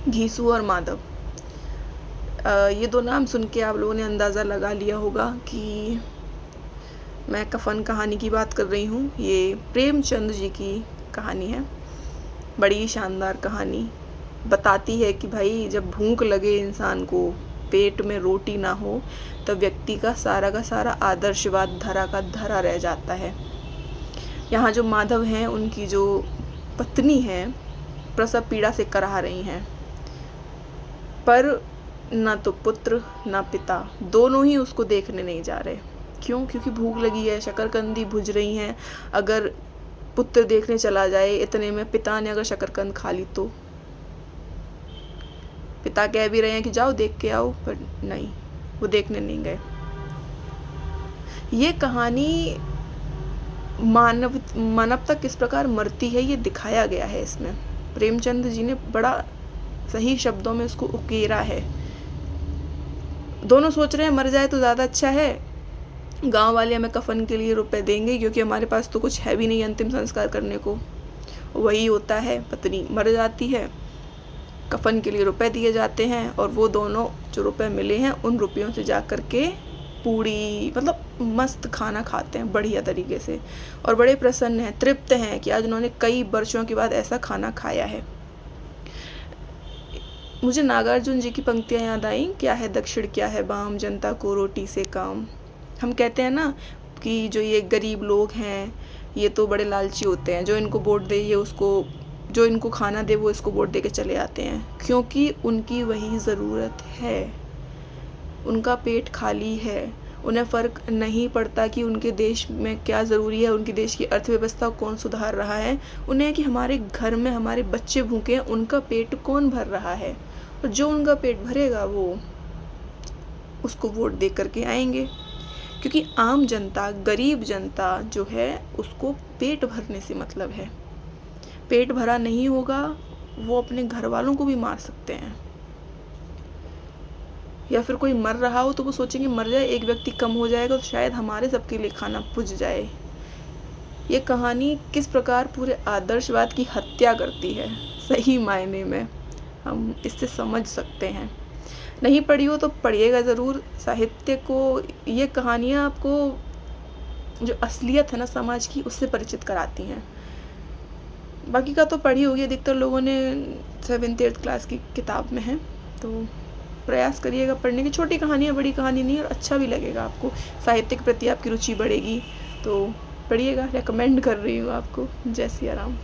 घीसू और माधव। ये दो नाम सुन के आप लोगों ने अंदाज़ा लगा लिया होगा कि मैं कफन कहानी की बात कर रही हूँ। ये प्रेमचंद जी की कहानी है। बड़ी शानदार कहानी बताती है कि भाई जब भूख लगे इंसान को, पेट में रोटी ना हो, तब व्यक्ति का सारा आदर्शवाद धरा का धरा रह जाता है। यहाँ जो माधव हैं, उनकी जो पत्नी हैं, प्रसव पीड़ा से कराह रही हैं, पर ना तो पुत्र ना पिता, दोनों ही उसको देखने नहीं जा रहे। क्यों? क्योंकि भूख लगी है, शकरकंदी भुज रही हैं। अगर पुत्र देखने चला जाए, इतने में पिता ने अगर शकरकंद खा ली तो पिता कह भी रहे हैं कि जाओ देख के आओ, पर नहीं, वो देखने नहीं गए। ये कहानी मानवता किस प्रकार मरती है ये दिखाया गया है इसमें। प्रेमचंद जी ने बड़ा सही शब्दों में उसको उकेरा है। दोनों सोच रहे हैं मर जाए तो ज़्यादा अच्छा है, गांव वाले हमें कफन के लिए रुपए देंगे क्योंकि हमारे पास तो कुछ है भी नहीं अंतिम संस्कार करने को। वही होता है, पत्नी मर जाती है, कफन के लिए रुपए दिए जाते हैं, और वो दोनों जो रुपए मिले हैं उन रुपयों से जा कर के पूड़ी, मतलब मस्त खाना खाते हैं बढ़िया तरीके से, और बड़े प्रसन्न हैं, तृप्त हैं कि आज उन्होंने कई वर्षों के बाद ऐसा खाना खाया है। मुझे नागार्जुन जी की पंक्तियाँ याद आई, क्या है दक्षिण क्या है बाम, जनता को रोटी से काम। हम कहते हैं ना कि जो ये गरीब लोग हैं ये तो बड़े लालची होते हैं, जो इनको वोट दे ये उसको, जो इनको खाना दे वो इसको वोट दे के चले आते हैं, क्योंकि उनकी वही ज़रूरत है, उनका पेट खाली है। उन्हें फ़र्क नहीं पड़ता कि उनके देश में क्या ज़रूरी है, उनके देश की अर्थव्यवस्था कौन सुधार रहा है। उन्हें कि हमारे घर में हमारे बच्चे भूखे हैं, उनका पेट कौन भर रहा है, और जो उनका पेट भरेगा वो उसको वोट दे करके आएंगे। क्योंकि आम जनता, गरीब जनता जो है, उसको पेट भरने से मतलब है। पेट भरा नहीं होगा, वो अपने घर वालों को भी मार सकते हैं, या फिर कोई मर रहा हो तो वो सोचेंगे मर जाए, एक व्यक्ति कम हो जाएगा तो शायद हमारे सबके लिए खाना पुज जाए। ये कहानी किस प्रकार पूरे आदर्शवाद की हत्या करती है, सही मायने में हम इससे समझ सकते हैं। नहीं पढ़ी हो तो पढ़िएगा ज़रूर साहित्य को। ये कहानियाँ आपको जो असलियत है ना समाज की, उससे परिचित कराती हैं। बाकी का तो पढ़ी होगी, अधिकतर लोगों ने 7th 8th क्लास की किताब में है, तो प्रयास करिएगा पढ़ने की। छोटी कहानी है, बड़ी कहानी नहीं, और अच्छा भी लगेगा आपको, साहित्य के प्रति आपकी रुचि बढ़ेगी। तो पढ़िएगा, रेकमेंड कर रही हूँ आपको। जय सिया राम।